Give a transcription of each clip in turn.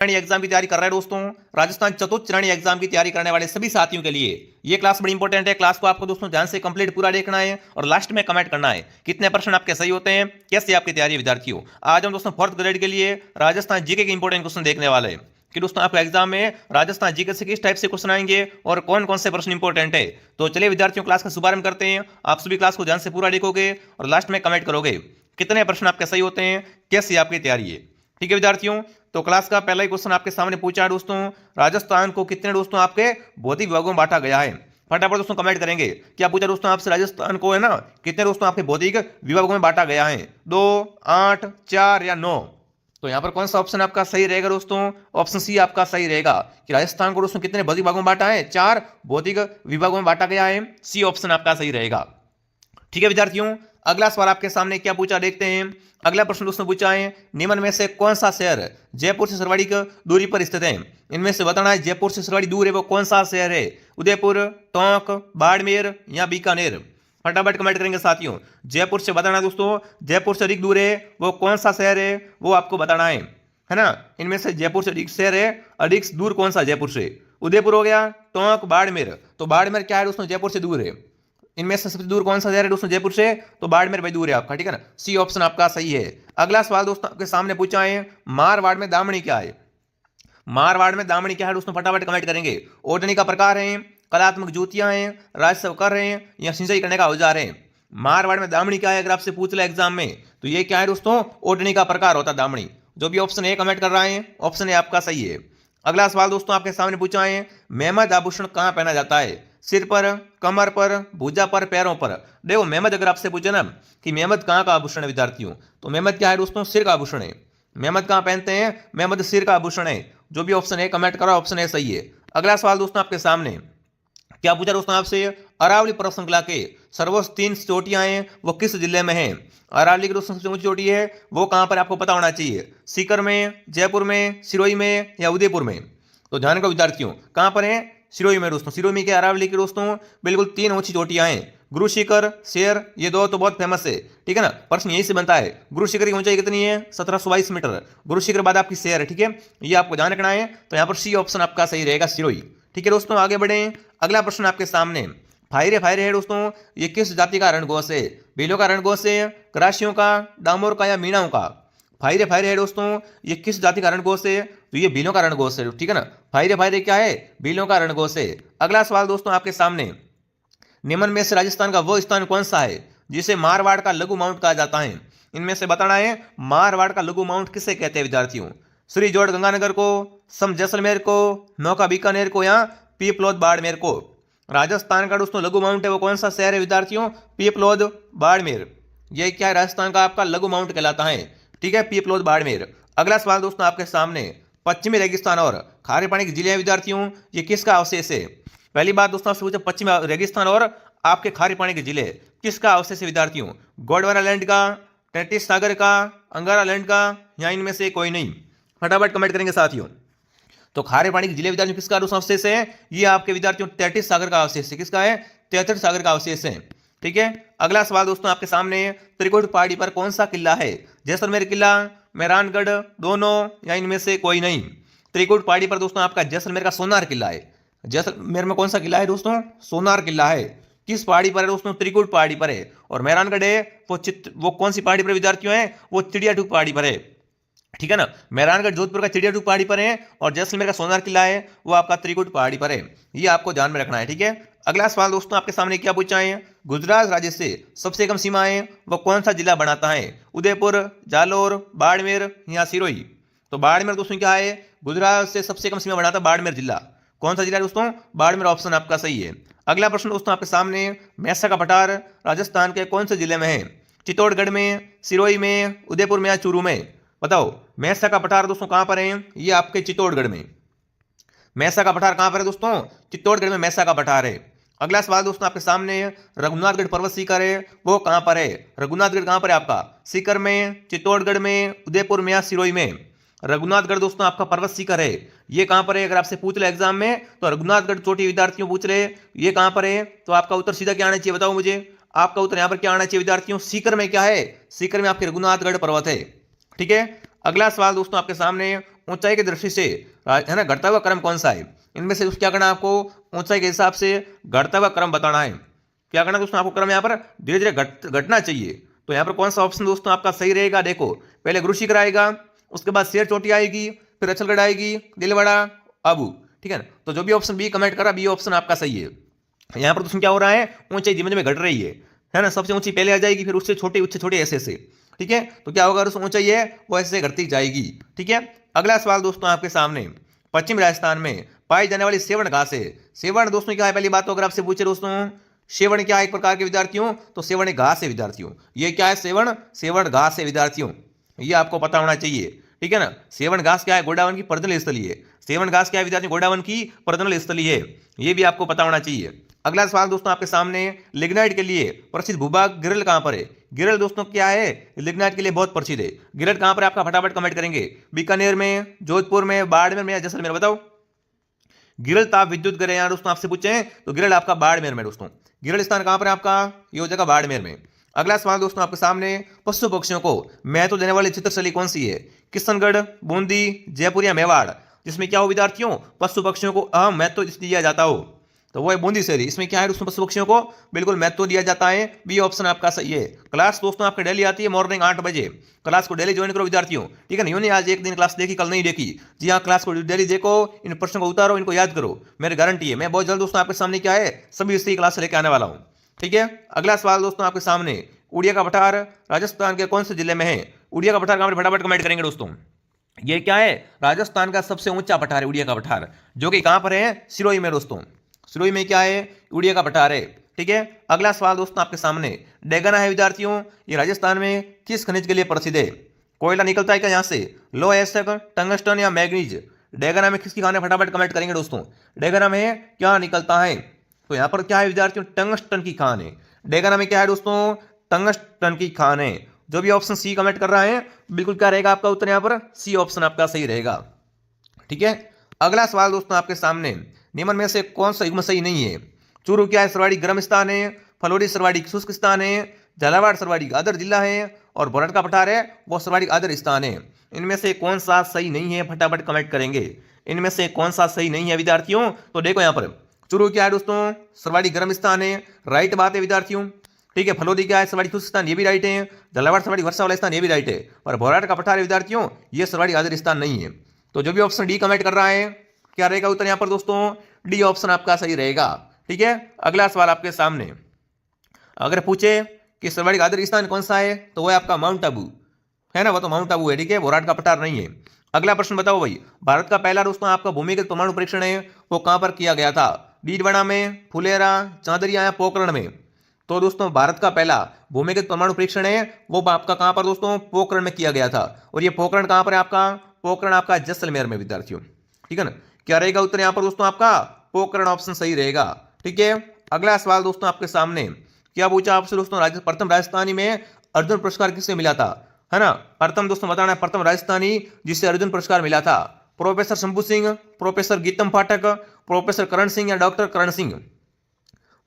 चरणीय exam की तैयारी कर रहे हैं दोस्तों, राजस्थान चतुर्थ चरणीय एग्जाम की तैयारी करने वाले सभी साथियों के लिए ये क्लास बड़ी इंपॉर्टेंट है। क्लास को आपको दोस्तों ध्यान से कंप्लीट पूरा देखना है और लास्ट में कमेंट करना है कितने परसेंट आपके सही होते हैं, कैसे आपकी तैयारी विद्यार्थियों। आज हम दोस्तों फोर्थ ग्रेड के लिए राजस्थान जीके के इंपॉर्टेंट क्वेश्चन देखने वाले हैं कि दोस्तों आपके एग्जाम में राजस्थान जीके से किस टाइप से क्वेश्चन आएंगे और कौन कौन से प्रश्न इंपॉर्टेंट है। तो चलिए विद्यार्थियों क्लास का शुभारंभ करते हैं। आप सभी क्लास को ध्यान से पूरा देखोगे और लास्ट में कमेंट करोगे कितने प्रश्न आपके सही होते हैं, कैसे आपकी तैयारी है। ठीक है विद्यार्थियों, तो क्लास का पहला ही क्वेश्चन आपके सामने पूछा है दोस्तों, राजस्थान को कितने दोस्तों आपके भौतिक विभागों में बांटा गया है। फटाफट दोस्तों कमेंट करेंगे। क्या पूछा दोस्तों आपसे, राजस्थान को है ना कितने दोस्तों आपके भौतिक विभागों में बांटा गया है, 2, 8, 4 या 9। तो यहां पर कौन सा ऑप्शन आपका सही रहेगा दोस्तों, ऑप्शन सी आपका सही रहेगा कि राजस्थान को दोस्तों कितने भौतिक विभागों में बांटा है, 4 भौतिक विभागों में बांटा गया है। सी ऑप्शन आपका सही रहेगा। ठीक है विद्यार्थियों, अगला सवाल आपके सामने क्या पूछा देखते हैं। अगला प्रश्न दोस्तों पूछा है, निम्न में से कौन सा शहर जयपुर से सरवाड़ी की दूरी पर स्थित है। इनमें से बताना है जयपुर से सरवाड़ी दूर है वो कौन सा शहर है, उदयपुर, टोंक, बाड़मेर या बीकानेर। फटाफट कमेंट करेंगे साथियों। जयपुर से बताना है दोस्तों, जयपुर से अधिक दूर है वो कौन सा शहर है, वो आपको बताना है ना। इनमें से जयपुर से अधिक शहर है, अधिक दूर कौन सा जयपुर से, उदयपुर हो गया, टोंक, बाड़मेर। तो बाड़मेर क्या है दोस्तों, जयपुर से दूर है। इनमें से सबसे दूर कौन सा शहर है दोस्तों जयपुर से, तो बाड़मेर भाई दूर है आपका। ठीक है ना, सी ऑप्शन आपका सही है। अगला सवाल दोस्तों आपके सामने पूछा है, मारवाड़ में दामनी क्या है। मारवाड़ में दामनी क्या है दोस्तों, फटाफट कमेंट करेंगे। ओढ़नी का प्रकार है, कलात्मक जूतियां हैं, राजस्व कर रहे हैं या सिंचाई करने का औजार है। मारवाड़ में दामनी क्या है, अगर आपसे पूछ ले एग्जाम में तो ये क्या है दोस्तों, ओढ़नी का प्रकार होता है दामनी। जो भी ऑप्शन ए कमेंट कर रहा है ऑप्शन ए आपका सही है। अगला सवाल दोस्तों आपके सामने पूछा है, मेहमद आभूषण कहां पहना जाता है, सिर पर, कमर पर, भुजा पर, पैरों पर। देखो मेहमद अगर आपसे पूछे ना कि मेहमद कहाँ का आभूषण है विद्यार्थियों, तो मेहमद क्या है दोस्तों, सिर का आभूषण है। मेहमद कहाँ पहनते हैं, मेहमद सिर का आभूषण है। जो भी ऑप्शन है कमेंट करो, ऑप्शन है सही है। अगला सवाल दोस्तों आपके सामने क्या पूछा दोस्तों आपसे, अरावली पर्वत श्रृंखला के सर्वोच्च 3 चोटियां हैं वो किस जिले में है। अरावली की दोस्तों सबसे ऊंची चोटी है वो कहां पर आपको पता होना चाहिए, सीकर में, जयपुर में, सिरोही में या उदयपुर में। तो ध्यान रखो विद्यार्थियों, कहां पर है, सिरोही में दोस्तों। सिरोही में क्या, अरावली की दोस्तों बिल्कुल 3 ऊंची चोटियां हैं, गुरु शिखर, शेर, ये दो तो बहुत फेमस है। ठीक है ना, प्रश्न यही से बनता है। गुरु शिखर की ऊंचाई कितनी है, 1722 मीटर। गुरु शिखर बाद आपकी शेर है। ठीक है, ये आपको ध्यान रखना है। तो यहाँ पर सी ऑप्शन आपका सही रहेगा, सिरोही। ठीक है दोस्तों, आगे बढ़े। अगला प्रश्न आपके सामने, फायरे फायरे है दोस्तों ये किस जाति का रणघोष है, भीलों का रणघोष है, कराशियों का, डामोर का या मीणाओं का। फायरे फायरे है दोस्तों ये किस जाति का रणघोष है, तो ये भीलों का रणघोष है। ठीक है ना, फायरे फायरे क्या है, भीलों का रणघोष है। अगला सवाल दोस्तों आपके सामने, निम्न में से राजस्थान का वो स्थान कौन सा है जिसे मारवाड़ का लघु माउंट कहा जाता है। इनमें से बताना है मारवाड़ का लघु माउंट किसे कहते हैं विद्यार्थियों, श्री जोड़ गंगानगर को, सम जैसलमेर को, नौका बीकानेर को या पीपलोद बाड़मेर को। राजस्थान का दोस्तों लघु माउंट है वो कौन सा शहर है विद्यार्थियों, पीपलोद बाड़मेर। यह क्या है, राजस्थान का आपका लघु माउंट कहलाता है। ठीक है, पीपलोद बाड़मेर। अगला सवाल दोस्तों आपके सामने, पश्चिमी रेगिस्तान और खारे पानी के जिले विद्यार्थियों ये किसका अवशेष है। पहली बात दोस्तों आपसे पूछा, पश्चिमी रेगिस्तान और आपके खारे पानी के जिले किसका अवशेष है विद्यार्थियों, गोंडवाना लैंड का, टेटिस सागर का, अंगारा लैंड का या इनमें से कोई नहीं। फटाफट कमेंट करेंगे साथियों। तो खारे पानी के जिले विद्यार्थियों किसका दोस्तों अवशेष है, ये आपके विद्यार्थियों तैतीस सागर का अवशेष है। किसका है, 33 सागर का अवशेष है। ठीक है, अगला सवाल दोस्तों आपके सामने, त्रिकुट पहाड़ी पर कौन सा किला है, जैसलमेर किला, मेहरानगढ़, दोनों या इनमें से कोई नहीं। त्रिकुट पहाड़ी पर दोस्तों आपका जैसलमेर का सोनार किला है। जैसलमेर में कौन सा किला है दोस्तों, सोनार किला है। किस पहाड़ी पर है दोस्तों, त्रिकुट पहाड़ी पर है। और मेहरानगढ़ है वो कौन सी पहाड़ी पर विद्यार्थियों है, वो चिड़ियाटूक पहाड़ी पर है। ठीक है ना, मेहरानगढ़ जोधपुर का चिड़ियाटूक पहाड़ी पर है और जैसलमेर का सोनार किला है वो आपका त्रिकुट पहाड़ी पर है। ये आपको ध्यान में रखना है। ठीक है, अगला सवाल दोस्तों आपके सामने क्या पूछा है, गुजरात राज्य से सबसे कम सीमाएं वो कौन सा जिला बनाता है, उदयपुर, जालोर, बाड़मेर या सिरोही। तो बाड़मेर दोस्तों क्या है, गुजरात से सबसे कम सीमा बनाता है बाड़मेर जिला। कौन सा जिला है दोस्तों, बाड़मेर, ऑप्शन आपका सही है। अगला प्रश्न दोस्तों आपके सामने, मैसा का पठार राजस्थान के कौन से जिले में है, चित्तौड़गढ़ में, सिरोही में, उदयपुर में या चूरू में। बताओ मैसा का पठार दोस्तों कहां पर है, ये आपके चित्तौड़गढ़ में। मैसा का पठार कहां पर है दोस्तों, चित्तौड़गढ़ में मैसा का पठार है। अगला सवाल दोस्तों आपके सामने, रघुनाथगढ़ पर्वत शिखर है वो कहां पर है। रघुनाथगढ़ कहां पर है आपका, सीकर में, चित्तौड़गढ़ में, उदयपुर में या सिरोही में। रघुनाथगढ़ दोस्तों आपका पर्वत शिखर है, ये कहां पर है। अगर आपसे पूछ ले एग्जाम में तो रघुनाथगढ़ चोटी विद्यार्थियों पूछ ले ये कहां पर है, तो आपका उत्तर सीधा क्या आना चाहिए बताओ मुझे। आपका उत्तर यहां पर क्या आना चाहिए विद्यार्थियों, सीकर में क्या है, सीकर में आपके रघुनाथगढ़ पर्वत है। ठीक है, अगला सवाल दोस्तों आपके सामने, ऊंचाई की दृष्टि से है ना घटता हुआ क्रम कौन सा है? इनमें से क्या करना है आपको? ऊंचाई के हिसाब से घटता हुआ क्रम बताना है। क्या करना है दोस्तों? आपको क्रम यहाँ पर धीरे धीरे घटना चाहिए। तो यहाँ पर कौन सा ऑप्शन दोस्तों आपका सही रहेगा? देखो, पहले गुरु शिखर आएगा, उसके बाद शेर चोटी आएगी, फिर अचलगढ़ आएगी, दिलवाड़ा, आबू। ठीक है ना? तो जो भी ऑप्शन बी कमेंट करा, बी ऑप्शन आपका सही है। यहाँ पर दोस्तों क्या हो रहा है? ऊंचाई धीमे धीमे घट रही है ना? सबसे ऊंची पहले आ जाएगी, फिर उससे छोटे ऐसे ऐसे। ठीक है, तो क्या होगा? दोस्तों ऊंचाई है वो ऐसे घटती जाएगी। ठीक है, अगला सवाल दोस्तों आपके सामने, पश्चिम राजस्थान में पाई जाने वाली सेवण घास है। सेवण दोस्तों क्या है? पहली बात तो अगर आपसे पूछे दोस्तों सेवण क्या है एक प्रकार के विद्यार्थियों, तो सेवण एक घास है विद्यार्थियों। ये क्या है? सेवण घास है विद्यार्थियों, ये आपको पता होना चाहिए। ठीक है ना? सेवण घास क्या है? गोडावन की प्रजनन स्थली है। सेवण घास क्या है विद्यार्थियों? गोडावन की प्रजनन स्थली है, ये भी आपको पता होना चाहिए। अगला सवाल दोस्तों आपके सामने, लिग्नाइट के लिए प्रसिद्ध भूभाग गिरल कहां पर है? गिरल दोस्तों क्या है? लिग्नाइट के लिए बहुत प्रसिद्ध है। गिरल कहां पर है आपका? फटाफट कमेंट करेंगे। बीकानेर में, जोधपुर में, बाड़मेर में या जैसलमेर? बताओ। गिरल ताप विद्युत ग्रह यहाँ दोस्तों आपसे पूछे तो गिरल आपका बाड़मेर में दोस्तों। गिरल स्थान कहां पर है आपका? ये हो जाएगा बाड़मेर में। अगला सवाल दोस्तों आपके सामने, पशु पक्षियों को महत्व देने वाली चित्रशैली कौन सी है? किशनगढ़, बूंदी, जयपुर या मेवाड़? जिसमें क्या हो विद्यार्थियों? पशु पक्षियों को अहम महत्व दिया जाता हो, तो वो है बूंदी शैली। इसमें क्या है दोस्तों? पशु पक्षियों को बिल्कुल महत्व दिया जाता है, बी ऑप्शन आपका सही है। क्लास दोस्तों आपके डेली आती है मॉर्निंग 8 बजे। क्लास को डेली ज्वाइन करो विद्यार्थियों। ठीक है ना? यूं नहीं आज एक दिन क्लास देखी कल नहीं देखी। जी हाँ, क्लास को डेली देखो, इन प्रश्नों को उतारो, इनको याद करो, मेरी गारंटी है मैं बहुत जल्द दोस्तों आपके सामने क्या है सभी विषय की क्लास लेके आने वाला हूँ। ठीक है, अगला सवाल दोस्तों आपके सामने, उड़िया का पठार राजस्थान के कौन से जिले में है? उड़िया का पठार कहां पर? फटाफट कमेंट करेंगे दोस्तों। ये क्या है? राजस्थान का सबसे ऊंचा पठार है उड़िया का पठार, जो कि कहां पर है? सिरोही में दोस्तों। सिरोही में क्या है? उड़िया का पठार है। ठीक है, अगला सवाल दोस्तों आपके सामने, डेगना है विद्यार्थियों, ये राजस्थान में किस खनिज के लिए प्रसिद्ध है? कोयला निकलता है क्या यहाँ से? लोह एसिड, टंगस्टन या मैग्नीज? डेगना में किसकी खान है? फटाफट कमेंट करेंगे दोस्तों। डेगना में क्या निकलता है? तो यहाँ पर क्या है विद्यार्थियों? टंगस्टन की खान है। डेगना में क्या है दोस्तों? टंगस्टन की खान है। जो भी ऑप्शन सी कमेंट कर रहा है बिल्कुल क्या रहेगा आपका उत्तर? यहाँ पर सी ऑप्शन आपका सही रहेगा। ठीक है, अगला सवाल दोस्तों आपके सामने, निम्न में से कौन सा युग्म सही नहीं है? चूरू क्या है? सरवाड़ी गर्म स्थान है, फलोरी सरवाड़ी शुष्क स्थान है, झालावाड़ सरवाड़ी आदर जिला है, और भोरट का पठार है वो सरवाड़ी आदर स्थान है। इनमें से कौन सा सही नहीं है? फटाफट कमेंट करेंगे। इनमें से कौन सा सही नहीं है विद्यार्थियों? तो देखो यहाँ पर चूरू क्या है दोस्तों? सरवाड़ी गर्म स्थान है, राइट बात है विद्यार्थियों। ठीक है, फलोदी क्या है? सरवाड़ी शुष्क स्थान, ये भी राइट है। झालावाड़ सरवाड़ी वर्षा वाला स्थान, ये भी राइट है। पर भोरट का पठार है विद्यार्थियों, ये सरवाड़ी आदर स्थान नहीं है। तो जो भी ऑप्शन डी कमेंट कर रहा है क्या रहेगा उत्तर यहाँ पर दोस्तों? डी ऑप्शन आपका सही रहेगा। ठीक है, अगला सवाल आपके सामने, अगर पूछे कि सरवाड़ी आदर स्थान कौन सा है तो वो है आपका माउंट आबू, है ना? वो तो माउंट आबू है। ठीक है, भोरट का पठार नहीं है। अगला प्रश्न बताओ भाई, भारत का पहला दोस्तों आपका भूमिगत परमाणु परीक्षण है वो कहां पर किया गया था? डीडवाना में, फुलेरा, चांदरिया या पोखरण में? तो दोस्तों भारत का पहला भूमिगत परमाणु परीक्षण है वो आपका कहां पर दोस्तों? पोखरण में किया गया था। और ये पोखरण कहां पर है आपका? पोखरण आपका जैसलमेर में विद्यार्थियों। ठीक है ना? क्या रहेगा उत्तर यहाँ पर दोस्तों आपका? पोखरण ऑप्शन सही रहेगा। ठीक है, अगला सवाल दोस्तों आपके सामने, क्या पूछा आपसे दोस्तों? प्रथम राजस्थानी में अर्जुन पुरस्कार किससे मिला था? है ना? प्रथम दोस्तों बताना है, प्रथम राजस्थानी जिससे अर्जुन पुरस्कार मिला था, प्रोफेसर शंभू सिंह, प्रोफेसर गीतम पाठक, प्रोफेसर करण सिंह या डॉक्टर करण सिंह?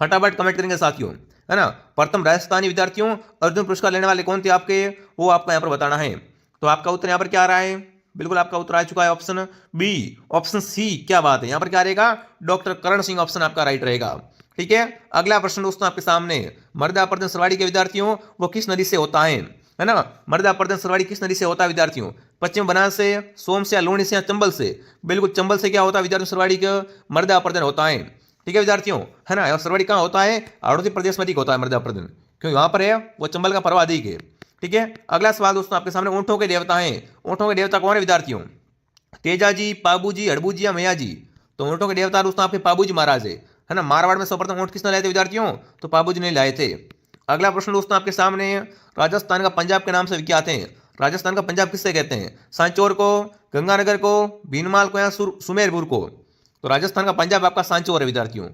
फटाफट कमेंट करेंगे साथियों, है ना? प्रथम राजस्थानी विद्यार्थियों अर्जुन पुरस्कार लेने वाले कौन थे आपके, वो आपका यहाँ पर बताना है। तो आपका उत्तर यहाँ पर क्या आ रहा है? बिल्कुल आपका उत्तर आ चुका है ऑप्शन बी, ऑप्शन सी। क्या बात है, यहाँ पर क्या रहेगा? डॉक्टर करण सिंह ऑप्शन आपका राइट रहेगा। ठीक है, अगला प्रश्न दोस्तों आपके सामने, मर्दा प्रदन सरवाड़ी के विद्यार्थियों वो किस नदी से होता है ना? मर्दा प्रदन सरवाड़ी किस नदी से होता है विद्यार्थियों? पश्चिम बनास से, सोम से, लूणी से या चंबल से? बिल्कुल चंबल से क्या होता है विद्यार्थियों? सरवाड़ी का मर्दा प्रदन होता है। ठीक है विद्यार्थियों, है ना? और सरवाड़ी कहाँ होता है? अरुणाचल प्रदेश में अधिक होता है मर्दा प्रदन, क्योंकि वहां पर है वो चंबल का पर्व अधिक है। ठीक है, अगला सवाल दोस्तों आपके सामने, ऊंटों के देवता हैं, ऊंटों के देवता कौन है विद्यार्थियों? तेजाजी, पाबूजी, हड़बूजी या मैयाजी? तो ऊंटों के देवता दोस्तों आपके पाबूजी महाराज है ना? मारवाड़ में सर्वप्रथम ऊंट किसने लाए थे विद्यार्थियों? तो पाबूजी ने लाए थे। अगला प्रश्न दोस्तों आपके सामने, राजस्थान का पंजाब के नाम से विख्यात है, राजस्थान का पंजाब किससे कहते हैं? सांचौर को, गंगानगर को, भीनमाल को या सुमेरपुर को? तो राजस्थान का पंजाब आपका सांचौर है विद्यार्थियों,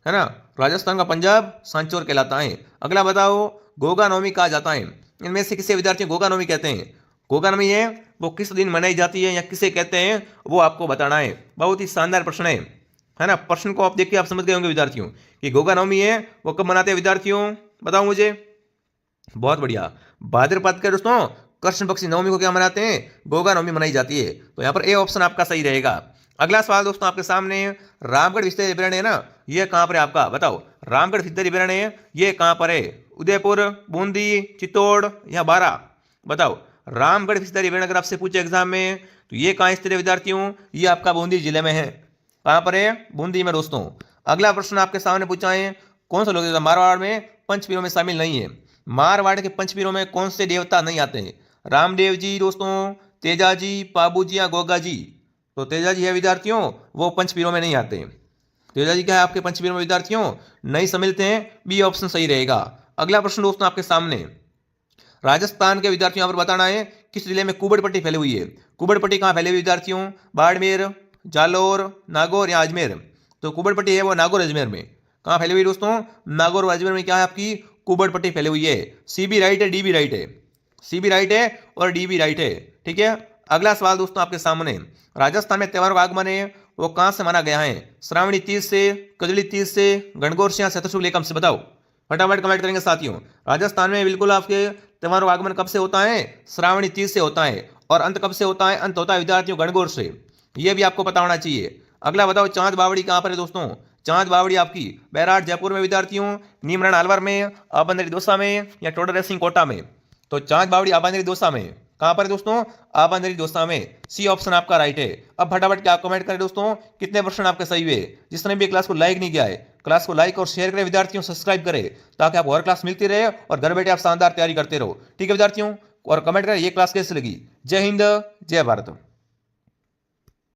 है ना? राजस्थान का पंजाब सांचौर कहलाता है। अगला बताओ, गोगा नवमी कहा जाता है, इनमें से किसे विद्यार्थियों गोगा नवमी कहते हैं? गोगा नवमी है वो किस दिन मनाई जाती है या किसे कहते हैं वो आपको बताना है। बहुत ही शानदार प्रश्न है ना? प्रश्न को आप देख के आप समझ गए होंगे विद्यार्थियों कि गोगा नवमी है वो कब मनाते हैं विद्यार्थियों? बताओ मुझे। बहुत बढ़िया, भाद्रपद के दोस्तों कृष्ण पक्ष नवमी को क्या मनाते हैं? गोगा नवमी मनाई जाती है। तो यहाँ पर ए ऑप्शन आपका सही रहेगा। अगला सवाल दोस्तों आपके सामने, रामगढ़ विस्तार विवरण है ना, ये कहाँ पर है आपका? बताओ, रामगढ़ विस्तार विवरण है, ये कहाँ पर है? उदयपुर, बूंदी, चित्तौड़ या बारा? बताओ, रामगढ़ विस्तार विवरण अगर आपसे पूछे एग्जाम में तो ये कहाँ स्थित है विद्यार्थियों? ये आपका बूंदी जिले में है। कहाँ पर है? बूंदी में दोस्तों। अगला प्रश्न आपके सामने पूछा है, कौन सा लोक देवता मारवाड़ में पंचपीरों में शामिल नहीं है? मारवाड़ के पंचपीरों में कौन से देवता नहीं आते हैं? रामदेव जी दोस्तों, तेजा जी, पाबू जी या गोगा जी? तो तेजा जी है विद्यार्थियों, वो पंचपीरों में नहीं आते। तेजा जी क्या है आपके पंचपीरों में विद्यार्थियों? नहीं सम्मिलित हैं। बी ऑप्शन सही रहेगा। अगला प्रश्न दोस्तों आपके सामने, राजस्थान के विद्यार्थियों यहाँ पर बताना है किस जिले में कुबड़ पट्टी फैली हुई है? कुबड़ पट्टी कहाँ फैली हुई विद्यार्थियों? बाड़मेर, जालोर, नागौर या अजमेर? तो कुबड़ पट्टी है वो नागौर अजमेर में। कहाँ फैली हुई दोस्तों? नागौर और अजमेर में क्या है आपकी? कुबड़ पट्टी फैली हुई है। सी भी राइट है, डी भी राइट है। सी भी राइट है और डी भी राइट है। ठीक है। अगला सवाल दोस्तों आपके सामने, राजस्थान में त्योहार का आगमन है वो कहाँ से माना गया है? श्रावणी तीज से, कजली तीज से, गणगौर से या चतुर्शुभ एकम से? बताओ, फटाफट कमेंट करेंगे साथियों। राजस्थान में बिल्कुल आपके त्योहारों का आगमन कब से होता है? श्रावणी तीज से होता है। और अंत कब से होता है? अंत होता है विद्यार्थियों गणगौर से। यह भी आपको पता होना चाहिए। अगला बताओ, चांद बावड़ी कहाँ पर है दोस्तों? चांद बावड़ी आपकी बैराट जयपुर में विद्यार्थियों, नीमरण अलवर में, आबंदरी दौसा में या टोडर रेसिंग कोटा में? तो चांद बावड़ी आबंदरी दौसा में। कहां पर है दोस्तों? आबंदरी दौसा में। सी ऑप्शन आपका राइट है। अब फटाफट क्या कमेंट करें दोस्तों, कितने प्रश्न आपके सही हुए? जिसने भी क्लास को लाइक नहीं किया है, क्लास को लाइक और शेयर करें विद्यार्थियों, सब्सक्राइब करें ताकि आपको हर क्लास मिलती रहे और घर बैठे आप शानदार तैयारी करते रहो। ठीक है विद्यार्थियों, और कमेंट करें ये क्लास कैसी लगी। जय हिंद, जय भारत।